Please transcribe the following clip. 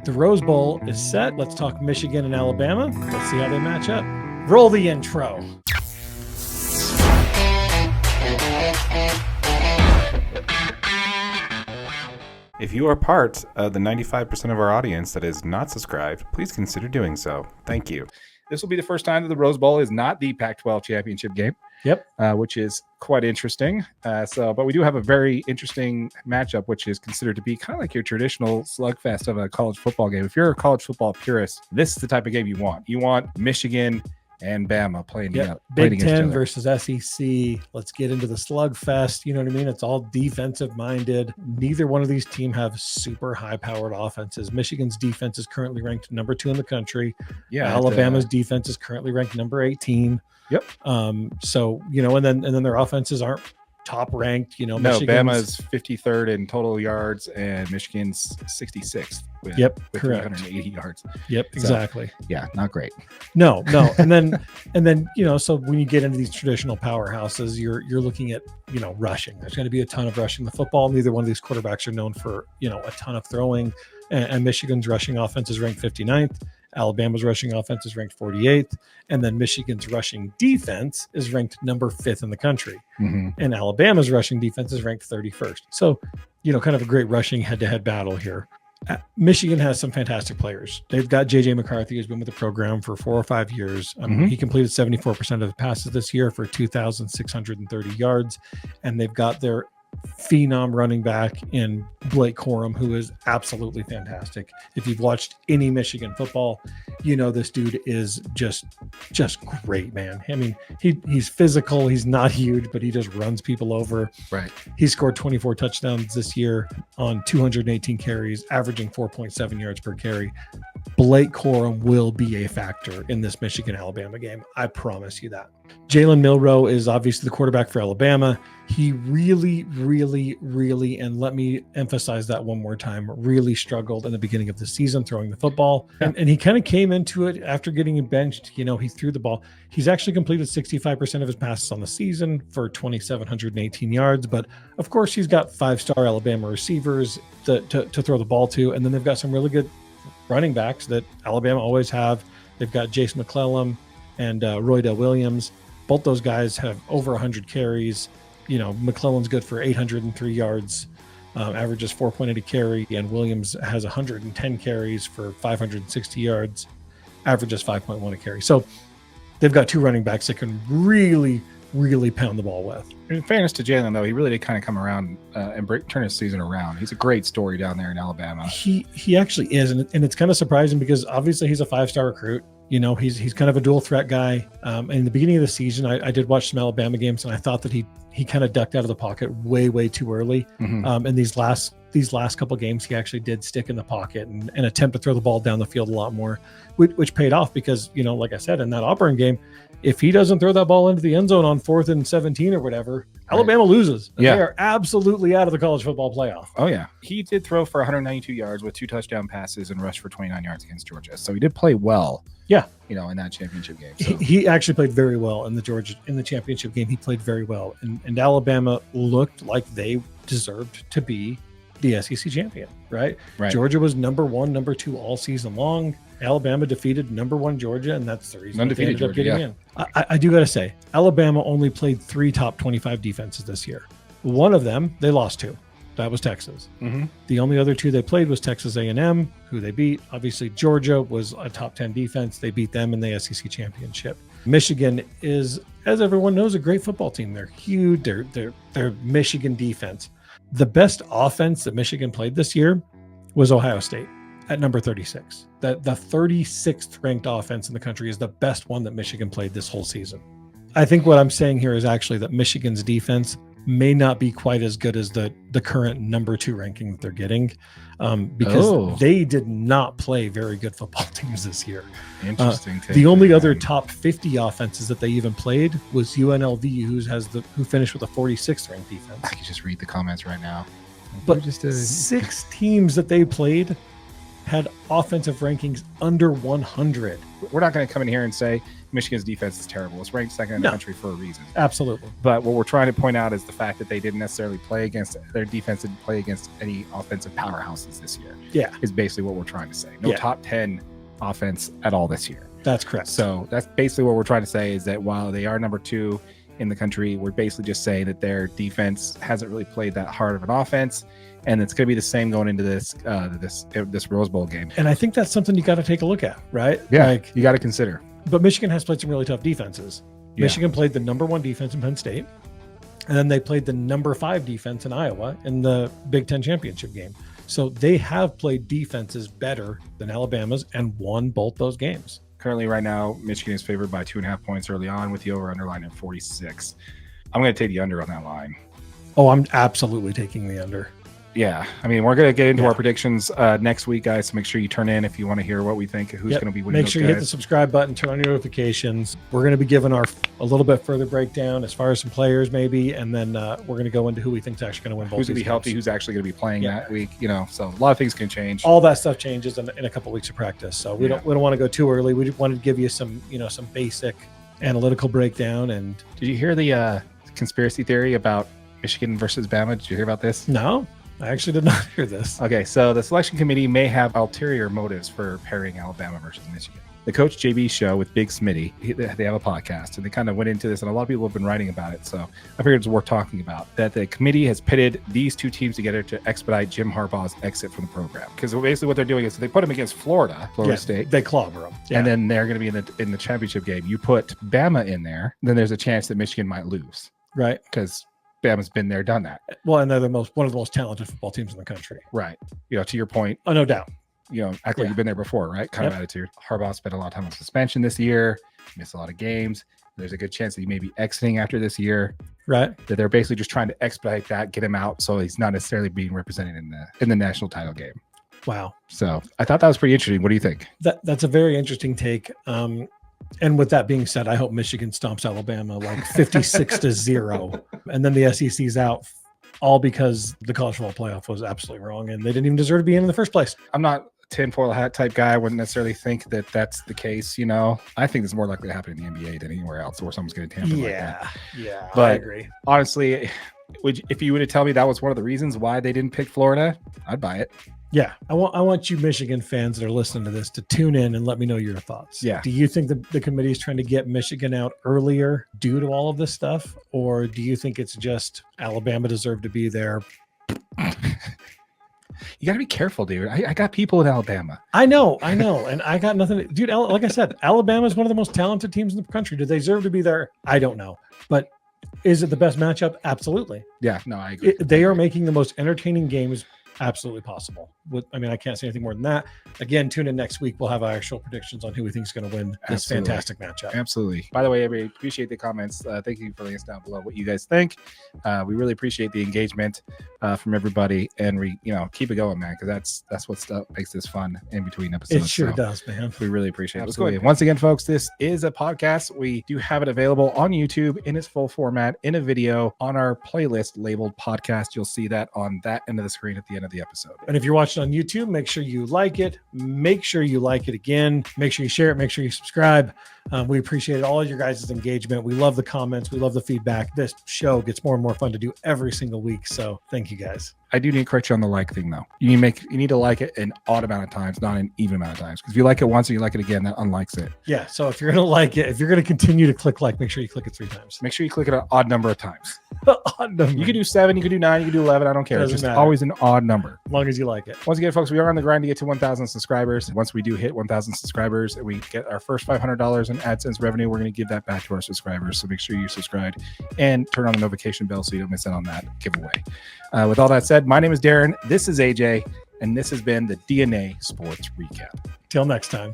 The Rose Bowl is set. Let's talk Michigan and Alabama. Let's see how they match up. Roll the intro. If you are part of the 95% of our audience that is not subscribed, please consider doing so. Thank you. This will be the first time that the Rose Bowl is not the Pac-12 championship game. Yep. Which is quite interesting. But we do have a very interesting matchup, which is considered to be kind of like your traditional slugfest of a college football game. If you're a college football purist, this is the type of game you want. You want Michigan and Bama playing Big Ten versus SEC. Let's get into the slugfest. You know what I mean? It's all defensive minded. Neither one of these teams have super high powered offenses. Michigan's defense is currently ranked number 2 in the country. Yeah. Alabama's defense is currently ranked number 18. Yep. So, and then their offenses aren't top ranked, No, Bama's 53rd in total yards and Michigan's 66th with correct. 380 yards. Yep, exactly. So, yeah, not great. No. And then, so when you get into these traditional powerhouses, you're looking at, rushing. There's going to be a ton of rushing the football. Neither one of these quarterbacks are known for, a ton of throwing. And Michigan's rushing offense is ranked 59th. Alabama's rushing offense is ranked 48th, and then Michigan's rushing defense is ranked number 5th in the country. Mm-hmm. And Alabama's rushing defense is ranked 31st. So, kind of a great rushing head-to-head battle here. Michigan has some fantastic players. They've got J.J. McCarthy, who's been with the program for 4 or 5 years. He completed 74% of the passes this year for 2,630 yards, and they've got their phenom running back in Blake Corum, who is absolutely fantastic. If you've watched any Michigan football, this dude is just great, man. I mean, he's physical, he's not huge, but he just runs people over. Right. He scored 24 touchdowns this year on 218 carries, averaging 4.7 yards per carry. Blake Corum will be a factor in this Michigan-Alabama game. I promise you that. Jalen Milroe is obviously the quarterback for Alabama. He really, and let me emphasize that one more time, really struggled in the beginning of the season throwing the football. And he kind of came into it after getting benched. He threw the ball. He's actually completed 65% of his passes on the season for 2,718 yards. But of course, he's got 5-star Alabama receivers to throw the ball to. And then they've got some really good running backs that Alabama always have. They've got Jace McClellan and Roydell Williams. Both those guys have over 100 carries. McClellan's good for 803 yards, averages 4.8 a carry, and Williams has 110 carries for 560 yards, averages 5.1 a carry. So they've got 2 running backs that can really pound the ball with. In fairness to Jalen, though, he really did kind of come around and turn his season around. He's a great story down there in Alabama. He actually is, and it's kind of surprising because obviously he's a 5-star recruit. He's kind of a dual threat guy. In the beginning of the season, I did watch some Alabama games, and I thought that he kind of ducked out of the pocket way too early. In these last couple games, he actually did stick in the pocket and attempt to throw the ball down the field a lot more, which paid off because, like I said, in that Auburn game, if he doesn't throw that ball into the end zone on 4th and 17 or whatever, Alabama loses. They are absolutely out of the college football playoff. Oh, yeah. He did throw for 192 yards with 2 touchdown passes and rushed for 29 yards against Georgia. So he did play well. Yeah. In that championship game. So. He actually played very well in the championship game. He played very well. And Alabama looked like they deserved to be the SEC champion, right? Georgia was number 1, number 2 all season long. Alabama defeated number 1 Georgia, and that's the reason they ended up getting in. I do got to say, Alabama only played 3 top 25 defenses this year. One of them, they lost to. That was Texas. The only other 2 they played was Texas A&M, who they beat. Obviously, Georgia was a top 10 defense. They beat them in the SEC championship. Michigan is, as everyone knows, a great football team. They're huge. They're Michigan defense. The best offense that Michigan played this year was Ohio State at number 36. The 36th ranked offense in the country is the best one that Michigan played this whole season. I think what I'm saying here is actually that Michigan's defense may not be quite as good as the current number 2 ranking that they're getting because they did not play very good football teams this year. Interesting. The only other top 50 offenses that they even played was UNLV, who finished with a 46th ranked defense. I can just read the comments right now. But 6 teams that they played had offensive rankings under 100. We're not going to come in here and say Michigan's defense is terrible. It's ranked second in the country for a reason. Absolutely. But what we're trying to point out is the fact that they didn't necessarily play against their defense didn't play against any offensive powerhouses this year. Yeah. Is basically what we're trying to say. No top 10 offense at all this year. That's correct. So that's basically what we're trying to say is that while they are number 2 in the country, we're basically just saying that their defense hasn't really played that hard of an offense, and it's going to be the same going into this Rose Bowl game. And I think that's something you got to take a look at, right? Yeah, like, you got to consider. But Michigan has played some really tough defenses. Yeah. Michigan played the number 1 defense in Penn State, and then they played the number 5 defense in Iowa in the Big Ten championship game. So they have played defenses better than Alabama's and won both those games. Currently, right now, Michigan is favored by 2.5 points early on with the over-under line at 46. I'm going to take the under on that line. Oh, I'm absolutely taking the under. Yeah. I mean, we're going to get into our predictions next week, guys. So make sure you turn in if you want to hear what we think, who's going to be winning. Make sure you hit the subscribe button, turn on your notifications. We're going to be giving a little bit further breakdown as far as some players maybe, and then we're going to go into who we think is actually going to win both. Who's going to be healthy, who's actually going to be playing that week, so a lot of things can change. All that stuff changes in a couple of weeks of practice. So we don't want to go too early. We just wanted to give you some basic analytical breakdown. And did you hear the conspiracy theory about Michigan versus Bama? Did you hear about this? No. I actually did not hear this. Okay, so the selection committee may have ulterior motives for pairing Alabama versus Michigan. The Coach JB show with Big Smitty, they have a podcast, and they kind of went into this, and a lot of people have been writing about it, so I figured it's worth talking about, that the committee has pitted these 2 teams together to expedite Jim Harbaugh's exit from the program. Because basically what they're doing is they put them against Florida State. They clobber them. Yeah. And then they're going to be in the championship game. You put Bama in there, then there's a chance that Michigan might lose. Right. Because Bama's been there, done that. Well, and they're one of the most talented football teams in the country. Right. To your point. Oh, no doubt. Act like you've been there before, right? Kind of attitude. Harbaugh spent a lot of time on suspension this year, missed a lot of games. There's a good chance that he may be exiting after this year. Right. That they're basically just trying to expedite that, get him out, so he's not necessarily being represented in the national title game. Wow. So I thought that was pretty interesting. What do you think? That's a very interesting take. And with that being said, I hope Michigan stomps Alabama like 56-0, and then the SEC's out, all because the college football playoff was absolutely wrong, and they didn't even deserve to be in the first place. I'm not a tinfoil hat type guy. I wouldn't necessarily think that that's the case. I think it's more likely to happen in the NBA than anywhere else, where someone's going to tamper like that. Yeah, but I agree. Honestly, if you were to tell me that was one of the reasons why they didn't pick Florida, I'd buy it. Yeah, I want you Michigan fans that are listening to this to tune in and let me know your thoughts. Yeah. Do you think the committee is trying to get Michigan out earlier due to all of this stuff? Or do you think it's just Alabama deserved to be there? You got to be careful, dude. I got people in Alabama. I know. And I got nothing. Dude, like I said, Alabama is one of the most talented teams in the country. Do they deserve to be there? I don't know. But is it the best matchup? Absolutely. Yeah, no, I agree. They are making the most entertaining games absolutely possible. I can't say anything more than that. Again, tune in next week. We'll have our actual predictions on who we think is going to win this fantastic matchup. Absolutely. By the way, everybody, appreciate the comments. Thank you for letting us down below what you guys think. We really appreciate the engagement from everybody, and we keep it going, man, because that's what stuff makes this fun in between episodes. It sure does, man. We really appreciate it. Absolutely. Once again, folks, this is a podcast. We do have it available on YouTube in its full format in a video on our playlist labeled podcast. You'll see that on that end of the screen at the end of the episode. And if you're watching on YouTube, make sure you like it. Make sure you like it again. Make sure you share it. Make sure you subscribe. We appreciate all of your guys' engagement. We love the comments. We love the feedback. This show gets more and more fun to do every single week. So thank you guys. I do need to correct you on the like thing, though. You need to like it an odd amount of times, not an even amount of times. Because if you like it once and you like it again, that unlikes it. Yeah. So if you're going to like it, if you're going to continue to click like, make sure you click it 3 times. Make sure you click it an odd number of times. Odd number. You can do 7, you can do 9, you can do 11. I don't care. It's just always an odd number. As long as you like it. Once again, folks, we are on the grind to get to 1,000 subscribers. Once we do hit 1,000 subscribers and we get our first $500 in AdSense revenue, we're going to give that back to our subscribers. So make sure you subscribe and turn on the notification bell so you don't miss out on that giveaway. With all that said, my name is Darren. This is AJ, and this has been the DNA Sports Recap. Till next time.